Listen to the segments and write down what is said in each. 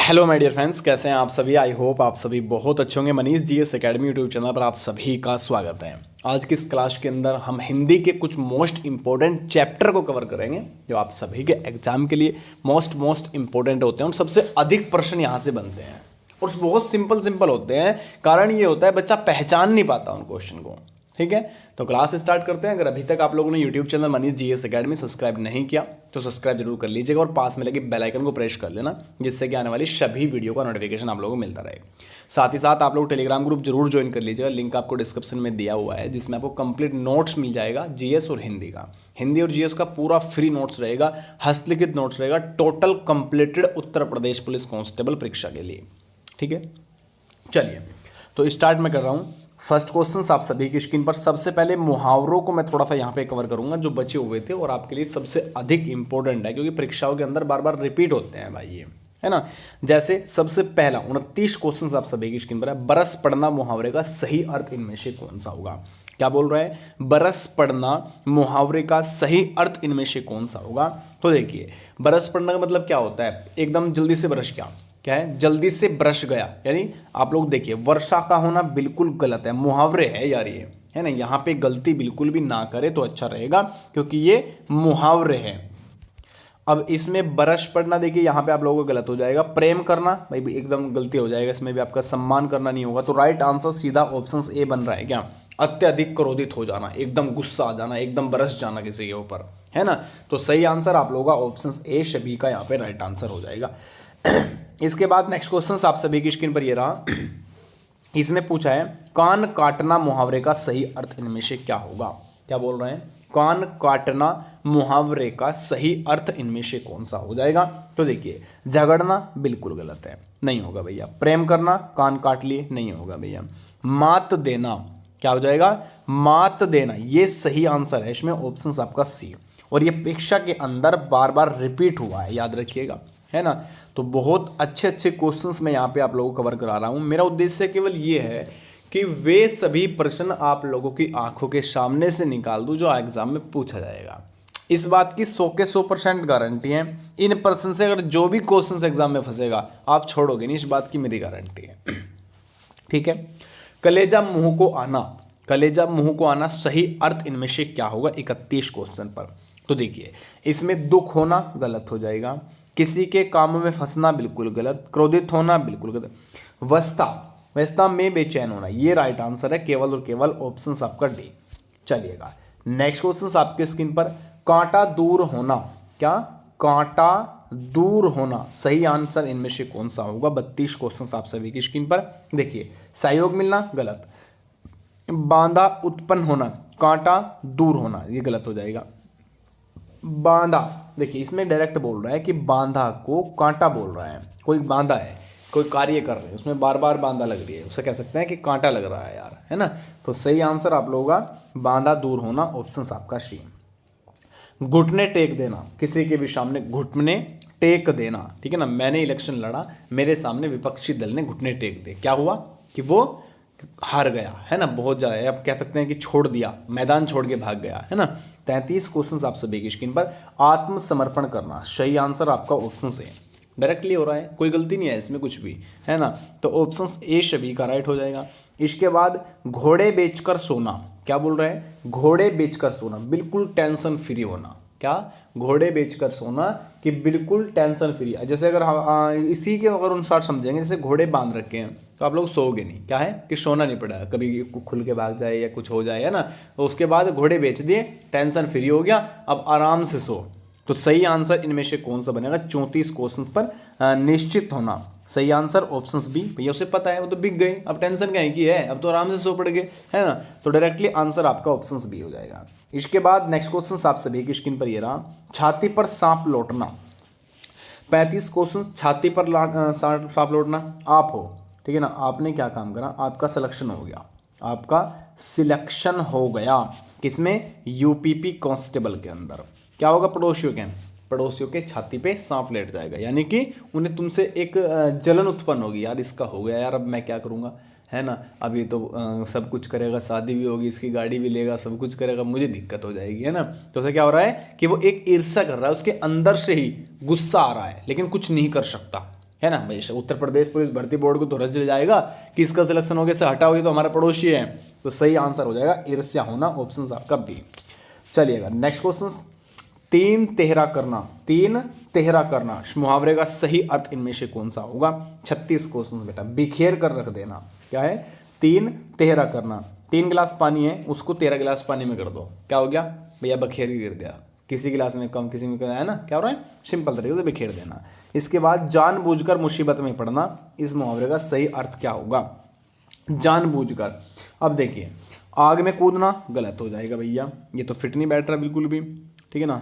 Hello my dear friends, कैसे हैं आप सभी। आई होप आप सभी बहुत अच्छे होंगे। Manish GS academy YouTube channel पर आप सभी का स्वागत है। आज की इस क्लास के अंदर हम हिंदी के कुछ मोस्ट इंपॉर्टेंट चैप्टर को कवर करेंगे जो आप सभी के एग्जाम के लिए मोस्ट इंपॉर्टेंट होते हैं और सबसे अधिक प्रश्न यहाँ से बनते हैं और बहुत सिंपल होते हैं। कारण ये होता है बच्चा पहचान नहीं पाता उन क्वेश्चन को। ठीक है, तो क्लास स्टार्ट करते हैं। अगर अभी तक आप लोगों ने YouTube channel Manish GS academy subscribe नहीं किया तो सब्सक्राइब जरूर कर लीजिएगा और पास में लगे बेल आइकन को प्रेस कर लेना, जिससे कि आने वाली सभी वीडियो का नोटिफिकेशन आप लोगों को मिलता रहे। साथ ही साथ आप लोग टेलीग्राम ग्रुप जरूर ज्वाइन कर लीजिएगा, लिंक आपको डिस्क्रिप्शन में दिया हुआ है, जिसमें आपको कंप्लीट नोट्स मिल जाएगा जीएस और हिंदी का। हिंदी और जीएस का पूरा फ्री नोट्स रहेगा, हस्तलिखित नोट्स रहेगा, total completed Uttar Pradesh police constable परीक्षा के लिए। ठीक है, चलिए तो स्टार्ट मैं कर रहा हूँ। फर्स्ट क्वेश्चन आप सभी की स्क्रीन पर। सबसे पहले मुहावरों को मैं थोड़ा सा यहाँ पे कवर करूंगा जो बचे हुए थे और आपके लिए सबसे अधिक इंपॉर्टेंट है, क्योंकि परीक्षाओं के अंदर बार बार रिपीट होते हैं भाई ये, है ना। जैसे सबसे पहला 29 क्वेश्चन आप सभी की स्क्रीन पर है। बरस पड़ना मुहावरे का सही अर्थ इनमें से कौन सा होगा। क्या बोल रहा है, बरस पड़ना मुहावरे का सही अर्थ इनमें से कौन सा होगा। तो देखिए, बरस पड़ना का मतलब क्या होता है, एकदम जल्दी से बरस क्या है, जल्दी से बरस गया। यानी आप लोग देखिए, वर्षा का होना बिल्कुल गलत है, मुहावरे है यार ये, है ना। यहाँ पे गलती बिल्कुल भी ना करे तो अच्छा रहेगा, क्योंकि ये मुहावरे है। अब इसमें बरस पड़ना देखिए, यहाँ पे आप लोगों को गलत हो जाएगा। प्रेम करना भाई भी एकदम गलती हो जाएगा, इसमें भी आपका सम्मान करना नहीं होगा। तो राइट आंसर सीधा ऑप्शन ए बन रहा है। क्या, अत्यधिक क्रोधित हो जाना, एकदम गुस्सा आ जाना, एकदम बरस जाना किसी के ऊपर, है ना। तो सही आंसर आप लोगों का ऑप्शन ए सभी का यहाँ पे राइट आंसर हो जाएगा। इसके बाद नेक्स्ट क्वेश्चन आप सभी की स्क्रीन पर ये रहा। इसमें पूछा है, कान काटना मुहावरे का सही अर्थ इनमें से क्या होगा। क्या बोल रहे हैं, कान काटना मुहावरे का सही अर्थ इनमें से कौन सा हो जाएगा। तो देखिए, झगड़ना बिल्कुल गलत है, नहीं होगा भैया। प्रेम करना, कान काट लिए, नहीं होगा भैया। मात देना, क्या हो जाएगा, मात देना, ये सही आंसर है। इसमें ऑप्शन आपका सी। और ये परीक्षा के अंदर बार बार रिपीट हुआ है, याद रखिएगा, है ना। तो बहुत अच्छे क्वेश्चंस मैं यहाँ पे आप लोगों को कवर करा रहा हूँ। मेरा उद्देश्य केवल ये है कि वे सभी प्रश्न आप लोगों की आंखों के सामने से निकाल दूं जो एग्जाम में पूछा जाएगा। इस बात की 100 के 100% गारंटी है। इन प्रश्न से अगर जो भी क्वेश्चन एग्जाम में फंसेगा आप छोड़ोगे नहीं, इस बात की मेरी गारंटी है। ठीक है, कलेजा मुंह को आना, कलेजा मुंह को आना सही अर्थ इनमें से क्या होगा 31 क्वेश्चन पर। तो देखिए, इसमें दुख होना गलत हो जाएगा, किसी के काम में फंसना बिल्कुल गलत, क्रोधित होना बिल्कुल गलत, वस्ता में बेचैन होना, ये राइट आंसर है केवल और केवल ऑप्शन आपका डी। चलिएगा नेक्स्ट क्वेश्चन आपके स्क्रीन पर। कांटा दूर होना, क्या, कांटा दूर होना सही आंसर इनमें से कौन सा होगा। 32 क्वेश्चन आप सभी की स्क्रीन पर। देखिए, सहयोग मिलना गलत, बांधा उत्पन्न होना, कांटा दूर होना, ये गलत हो जाएगा। बांधा, देखिए इसमें डायरेक्ट बोल रहा है कि बांधा को कांटा बोल रहा है। कोई बांधा है, कोई कार्य कर रहे हैं, उसमें बार बार बांधा लग रही है, उसे कह सकते हैं कि कांटा लग रहा है यार, है ना। तो सही आंसर आप लोगों का बांधा दूर होना, ऑप्शन आपका सी। घुटने टेक देना, किसी के भी सामने घुटने टेक देना, ठीक है ना। मैंने इलेक्शन लड़ा, मेरे सामने विपक्षी दल ने घुटने टेक दिए, क्या हुआ कि वो हार गया, है ना। बहुत ज़्यादा, आप कह सकते हैं कि छोड़ दिया, मैदान छोड़ के भाग गया, है ना। 33 क्वेश्चन आप सभी की स्क्रीन पर। आत्मसमर्पण करना सही आंसर आपका ऑप्शन से डायरेक्टली हो रहा है, कोई गलती नहीं है इसमें कुछ भी, है ना। तो ऑप्शन ए सभी का राइट हो जाएगा। इसके बाद घोड़े बेचकर सोना, क्या बोल रहे हैं, घोड़े बेचकर सोना, बिल्कुल टेंशन फ्री होना। क्या, घोड़े बेचकर सोना कि बिल्कुल टेंशन फ्री। जैसे अगर हम इसी के अगर अनुसार समझेंगे, जैसे घोड़े बांध रखे हैं तो आप लोग सोओगे नहीं, क्या है कि सोना नहीं पड़ा, कभी खुल के भाग जाए या कुछ हो जाए, है ना। तो उसके बाद घोड़े बेच दिए, टेंशन फ्री हो गया, अब आराम से सो। तो सही आंसर इनमें से कौन सा बनेगा 34 क्वेश्चन पर। निश्चित होना सही आंसर ऑप्शन बी। भैया उसे पता है, वो तो बिक गई, अब टेंशन कहीं की है, अब तो आराम से सो पड़ गए, है ना। तो डायरेक्टली आंसर आपका ऑप्शन बी हो जाएगा। इसके बाद नेक्स्ट क्वेश्चन आप सभी की स्क्रीन पर ये रहा। छाती पर सांप लौटना, 35 क्वेश्चन। छाती पर सांप लौटना, आप हो, ठीक है ना, आपने क्या काम करा, आपका सिलेक्शन हो गया, आपका सिलेक्शन हो गया किसमें, यूपीपी कांस्टेबल के अंदर। क्या होगा, पड़ोसियों के छाती पे सांप लेट जाएगा, यानी कि उन्हें तुमसे एक जलन उत्पन्न होगी, यार इसका हो गया यार, अब मैं क्या करूँगा, है ना। अब ये तो सब कुछ करेगा, शादी भी होगी, इसकी गाड़ी भी लेगा, सब कुछ करेगा, मुझे दिक्कत हो जाएगी, है ना। तो उसे क्या हो रहा है कि वो एक ईर्ष्या कर रहा है, उसके अंदर से ही गुस्सा आ रहा है, लेकिन कुछ नहीं कर सकता, है ना भाई। उत्तर प्रदेश पुलिस भर्ती बोर्ड को तो रज जाएगा कि इसका सिलेक्शन हो गया, से हटाओ ये तो हमारा पड़ोसी है। तो सही आंसर हो जाएगा ईर्ष्या होना, ऑप्शन आपका बी। चलिएगा नेक्स्ट क्वेश्चन, तीन तेहरा करना, तीन तेहरा करना मुहावरे का सही अर्थ इनमें से कौन सा होगा। 36 क्वेश्चन बेटा, बिखेर कर रख देना। क्या है? तीन तेहरा करना, 3 गिलास पानी है उसको 13 गिलास पानी में कर दो, क्या हो गया भैया? बखेर ही गिर गया। किसी गिलास में कम किसी में है ना, क्या हो रहा है? सिंपल तरीके से बिखेर देना। इसके बाद जानबूझकर मुसीबत में पड़ना, इस मुहावरे का सही अर्थ क्या होगा? जानबूझकर। अब देखिए, आग में कूदना गलत हो जाएगा भैया, ये तो फिट नहीं बैठ रहा बिल्कुल भी, ठीक है ना।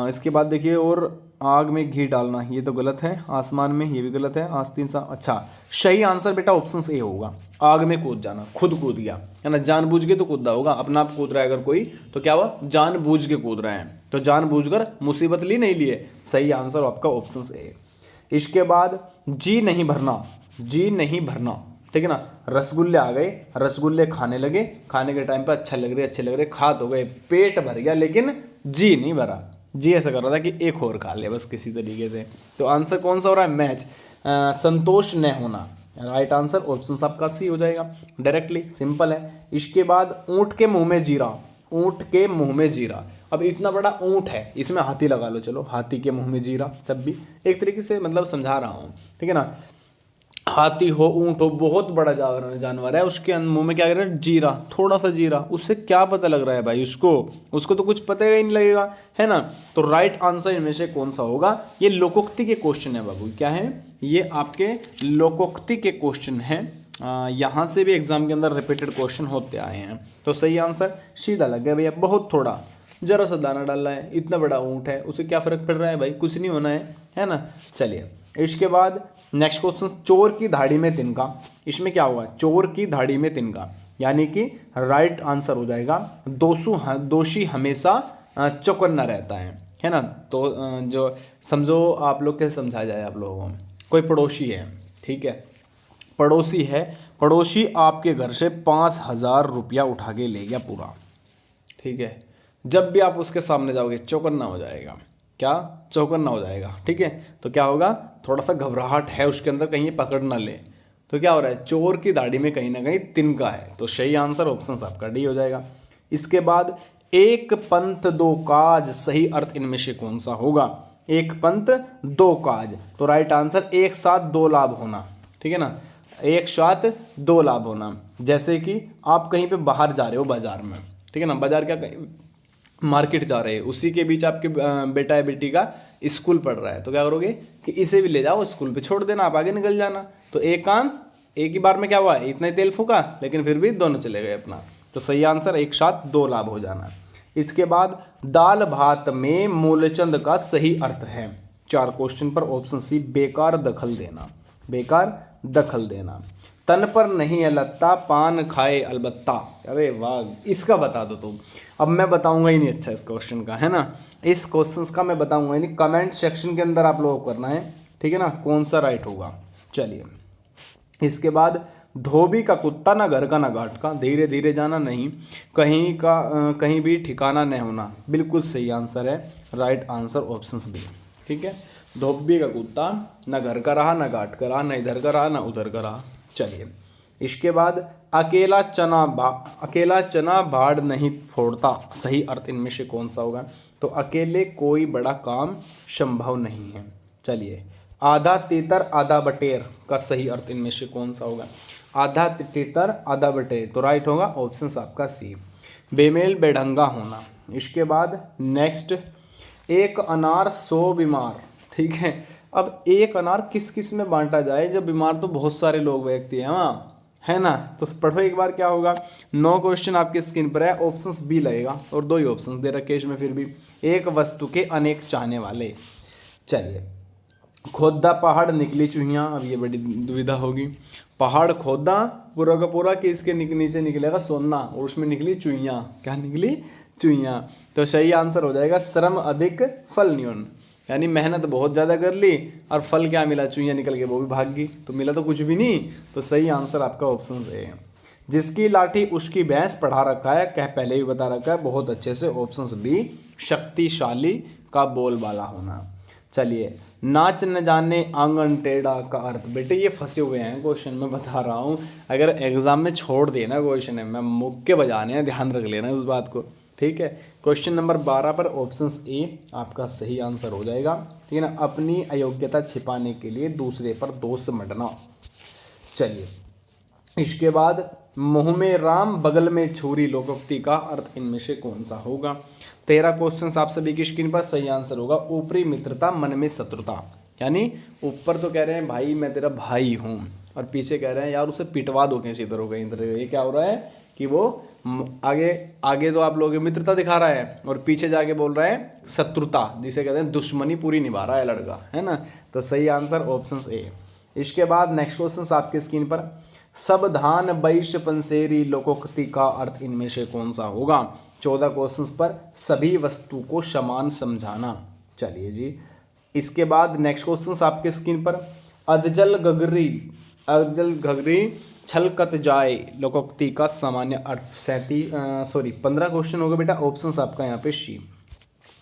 इसके बाद देखिए, और आग में घी डालना ये तो गलत है, आसमान में ये भी गलत है, आस्तीन सा। अच्छा, सही आंसर बेटा ऑप्शन ए होगा, आग में कूद जाना, खुद कूद गया है ना, जानबूझ के तो कूदा होगा, अपना आप कूद रहा है अगर कोई तो क्या हुआ? जानबूझ के कूद रहे हैं, तो जानबूझकर मुसीबत ली नहीं लिए। सही आंसर आपका ऑप्शन ए। इसके बाद जी नहीं भरना, जी नहीं भरना, ठीक है ना। रसगुल्ले आ गए, रसगुल्ले खाने लगे, खाने के टाइम पे अच्छे लग रहे खा तो गए, पेट भर गया लेकिन जी नहीं भरा। जी ऐसा कर रहा था कि एक और खा ले बस किसी तरीके से। तो आंसर कौन सा हो रहा है? मैच। संतोष न होना, राइट आंसर ऑप्शन आपका सी हो जाएगा डायरेक्टली, सिंपल है। इसके बाद ऊंट के मुंह में जीरा, ऊंट के मुंह में जीरा। अब इतना बड़ा ऊंट है, इसमें हाथी लगा लो, चलो हाथी के मुंह में जीरा, तब भी एक तरीके से मतलब समझा रहा हूँ, ठीक है ना। हाथी हो, ऊंट हो, बहुत बड़ा जानवर है, उसके मुंह में क्या कर रहा है? जीरा, थोड़ा सा जीरा, उससे क्या पता लग रहा है भाई उसको तो कुछ पता ही नहीं लगेगा, है ना। तो राइट आंसर इनमें से कौन सा होगा? ये लोकोक्ति के क्वेश्चन है बाबू, क्या है ये? आपके लोकोक्ति के क्वेश्चन है। यहाँ से भी एग्जाम के अंदर रिपीटेड क्वेश्चन होते आए हैं। तो सही आंसर सीधा लग गया भैया, बहुत थोड़ा, जरा सा दाना डालना है, इतना बड़ा ऊंट है, उसे क्या फर्क पड़ रहा है भाई? कुछ नहीं होना है ना। चलिए इसके बाद नेक्स्ट क्वेश्चन, चोर की धाड़ी में तिनका। इसमें क्या हुआ? चोर की धाड़ी में तिनका, यानी कि राइट आंसर हो जाएगा दोषी हमेशा चौकन्ना रहता है ना। तो जो समझो आप लोग कैसे समझा जाए आप लोगों को, कोई पड़ोसी है, ठीक है, पड़ोसी है, पड़ोसी आपके घर से 5,000 रुपया उठा के ले गया पूरा, ठीक है। जब भी आप उसके सामने जाओगे चौकन्ना हो जाएगा, क्या? चौकन्ना हो जाएगा, ठीक है। तो क्या होगा? थोड़ा सा घबराहट है उसके अंदर, कहीं ये पकड़ ना ले। तो क्या हो रहा है? चोर की दाढ़ी में कहीं ना कहीं तिनका है। तो सही आंसर ऑप्शन आपका डी हो जाएगा। इसके बाद एक पंथ दो काज, सही अर्थ इनमें से कौन सा होगा? एक पंथ दो काज, तो राइट आंसर एक साथ दो लाभ होना, ठीक है ना, एक साथ दो लाभ होना। जैसे कि आप कहीं पे बाहर जा रहे हो बाजार में, ठीक है ना, बाजार क्या कहीं मार्केट जा रहे हैं, उसी के बीच आपके बेटा या बेटी का स्कूल पढ़ रहा है, तो क्या करोगे कि इसे भी ले जाओ स्कूल पे छोड़ देना, आप आगे निकल जाना। तो एक काम एक ही बार में क्या हुआ? इतना ही तेल फूका, लेकिन फिर भी दोनों चले गए अपना। तो सही आंसर एक साथ दो लाभ हो जाना। इसके बाद दाल भात में मूलचंद का सही अर्थ है। 4 क्वेश्चन पर ऑप्शन सी, बेकार दखल देना, बेकार दखल देना। तन पर नहीं है लत्ता, पान खाए अलबत्ता। अरे वाह, इसका बता दो तुम। अब मैं बताऊंगा ही नहीं अच्छा इस क्वेश्चन का, है ना, इस क्वेश्चन का मैं बताऊंगा ही नहीं। कमेंट सेक्शन के अंदर आप लोगों को करना है, ठीक है ना, कौन सा राइट होगा। चलिए इसके बाद धोबी का कुत्ता, ना घर का ना घाट का, धीरे धीरे जाना नहीं, कहीं भी ठिकाना नहीं होना, बिल्कुल सही आंसर है, राइट आंसर ऑप्शन बी, ठीक है। धोबी का कुत्ता, ना घर का रहा ना घाट का रहा, ना इधर का रहा ना उधर का रहा। चलिए इसके बाद अकेला चना भाड़ नहीं फोड़ता, सही अर्थ इनमें से कौन सा होगा? तो अकेले कोई बड़ा काम संभव नहीं है। चलिए आधा तीतर आधा बटेर का सही अर्थ इनमें से कौन सा होगा? आधा तीतर आधा बटेर, तो राइट होगा ऑप्शन आपका सी, बेमेल बेढंगा होना। इसके बाद नेक्स्ट, एक अनार 100 बीमार, ठीक है। अब एक अनार किस किस में बांटा जाए जब बीमार तो बहुत सारे लोग व्यक्ति हैं, हाँ, है ना। तो पढ़ो एक बार क्या होगा। 9 क्वेश्चन आपकी स्क्रीन पर है, ऑप्शंस बी लगेगा और 2 ही ऑप्शंस दे रखे इसमें, फिर भी एक वस्तु के अनेक चाहने वाले। चलिए खोदा पहाड़ निकली चूहियाँ, अब ये बड़ी दुविधा होगी। पहाड़ खोदा पूरा का पूरा कि इसके नीचे निकलेगा सोना, और उसमें निकली चूहियाँ, क्या निकली? चूहियाँ। तो सही आंसर हो जाएगा श्रम अधिक फल न्यून, यानी मेहनत बहुत ज़्यादा कर ली और फल क्या मिला? चूहियाँ निकल के वो भी भाग गई, तो मिला तो कुछ भी नहीं। तो सही आंसर आपका ऑप्शन ए है। जिसकी लाठी उसकी भैंस, पढ़ा रखा है, कह पहले भी बता रखा है बहुत अच्छे से, ऑप्शन बी, शक्तिशाली का बोलबाला होना। चलिए, नाच न जाने आंगन टेढ़ा का अर्थ। बेटे ये फंसे हुए हैं क्वेश्चन, मैं बता रहा हूँ। अगर एग्जाम में छोड़ दिए ना क्वेश्चन है, मैं मुक्के बजाने हैं, ध्यान रख लेना उस बात को, ठीक है। क्वेश्चन नंबर 12 पर ऑप्शन ए आपका सही आंसर हो जाएगा, ठीक है ना। अपनी अयोग्यता छिपाने के लिए दूसरे पर दोष मढ़ना। चलिए, इसके बाद मुंह में राम बगल में छुरी लोकोक्ति का अर्थ इनमें से कौन सा होगा। 13 क्वेश्चन आप सभी की स्क्रीन पर, सही आंसर होगा ऊपरी मित्रता मन में शत्रुता। यानी ऊपर तो कह रहे हैं भाई मैं तेरा भाई हूँ, और पीछे कह रहे हैं यार उसे पिटवा दो किसी तरह कहीं तरह। ये क्या हो रहा है कि वो आगे आगे तो आप लोगों की मित्रता दिखा रहा है, और पीछे जाके बोल रहा है शत्रुता, जिसे कहते हैं दुश्मनी पूरी निभा रहा है लड़का, है ना। तो सही आंसर ऑप्शन ए। इसके बाद नेक्स्ट क्वेश्चन आपकी स्क्रीन पर, सब धान बैश पंसेरी लोकोक्ति का अर्थ इनमें से कौन सा होगा। 14 क्वेश्चंस पर सभी वस्तु को समान समझाना। चलिए जी, इसके बाद नेक्स्ट क्वेश्चंस आपके स्क्रीन पर, अधजल घगरी छलकत जाए लोकोक्ति का सामान्य अर्थ। 15 क्वेश्चन हो गए बेटा। ऑप्शंस आपका यहाँ पे सी,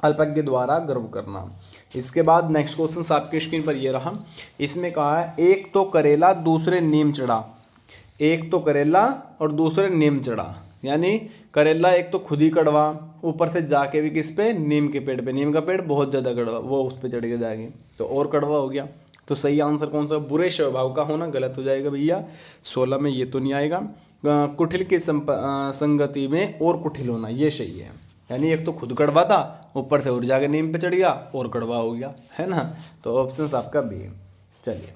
अल्पज्ञ द्वारा गर्व करना। इसके बाद नेक्स्ट क्वेश्चन आपके स्क्रीन पर ये रहा, इसमें कहा है एक तो करेला दूसरे नीम चढ़ा। एक तो करेला और दूसरे नीम चढ़ा, यानी करेला एक तो खुद ही कड़वा, ऊपर से जाके भी किस पे, नीम के पेड़ पे। नीम का पेड़ बहुत ज़्यादा कड़वा, वो उस पर चढ़ के जाएगी तो और कड़वा हो गया। तो सही आंसर कौन सा, बुरे स्वभाव का होना गलत हो जाएगा भैया। 16 में ये तो नहीं आएगा। कुटिल की संगति में और कुटिल होना, ये सही है। यानी एक तो खुद कड़वा था, ऊपर से और जाके नीम पे चढ़ गया और कड़वा हो गया, है ना। तो ऑप्शन आपका बी है। चलिए,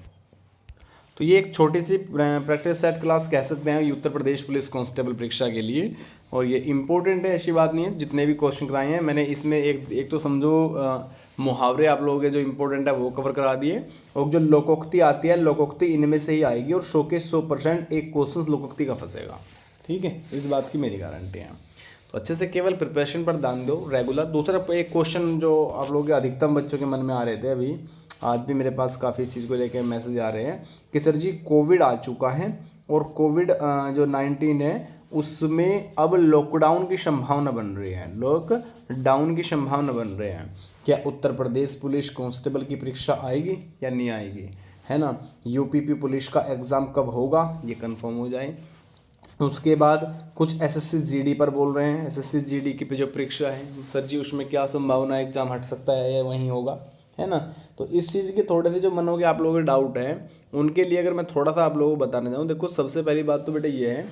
तो ये एक छोटी सी प्रैक्टिस सेट क्लास कह सकते हैं उत्तर प्रदेश पुलिस कांस्टेबल परीक्षा के लिए, और ये इंपॉर्टेंट है, ऐसी बात नहीं है। जितने भी क्वेश्चन कराए हैं मैंने, इसमें एक तो समझो मुहावरे आप लोगों के जो इंपॉर्टेंट है वो कवर करा दिए, और जो लोकोक्ति आती है, लोकोक्ति इनमें से ही आएगी, और 100 के 100% एक क्वेश्चन लोकोक्ति का फंसेगा, ठीक है। इस बात की मेरी गारंटी है। तो अच्छे से केवल प्रिपरेशन पर ध्यान दो रेगुलर। दूसरा एक क्वेश्चन जो आप लोगों के अधिकतम बच्चों के मन में आ रहे थे, अभी आज भी मेरे पास काफ़ी इस चीज़ को लेकर मैसेज आ रहे हैं कि सर जी कोविड आ चुका है, और कोविड जो 19 है उसमें अब लॉकडाउन की संभावना बन रही है, लॉकडाउन की संभावना बन रही है। क्या उत्तर प्रदेश पुलिस कांस्टेबल की परीक्षा आएगी या नहीं आएगी, है ना। यूपीपी पुलिस का एग्ज़ाम कब होगा, ये कंफर्म हो जाए। उसके बाद कुछ एसएससी जीडी पर बोल रहे हैं, एसएससी जीडी की जो परीक्षा है सर जी उसमें क्या संभावना एग्जाम हट सकता है या वहीं होगा, है ना। तो इस चीज़ के थोड़े से जो मनों के आप लोगों के डाउट हैं, उनके लिए अगर मैं थोड़ा सा आप लोगों को बताना चाहूँ, देखो सबसे पहली बात तो बेटा ये है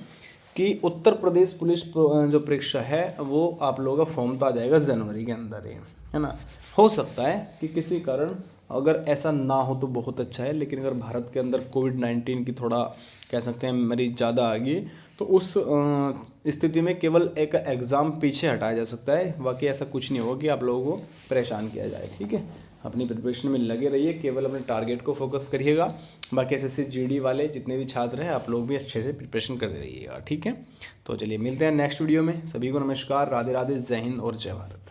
कि उत्तर प्रदेश पुलिस जो परीक्षा है वो आप लोगों का फॉर्म तो आ जाएगा जनवरी के अंदर ही, है ना। हो सकता है कि किसी कारण अगर ऐसा ना हो तो बहुत अच्छा है, लेकिन अगर भारत के अंदर कोविड-19 की थोड़ा कह सकते हैं मरीज ज़्यादा आ गई तो उस स्थिति में केवल एक एग्ज़ाम पीछे हटाया जा सकता है। बाकी ऐसा कुछ नहीं होगा कि आप लोगों को परेशान किया जाए, ठीक है। अपनी प्रिपरेशन में लगे रहिए, केवल अपने टारगेट को फोकस करिएगा। बाकी एसएससी जीडी वाले जितने भी छात्र हैं आप लोग भी अच्छे से प्रिपरेशन करते रहिएगा, ठीक है। तो चलिए मिलते हैं नेक्स्ट वीडियो में। सभी को नमस्कार, राधे राधे, जय हिंद और जय भारत।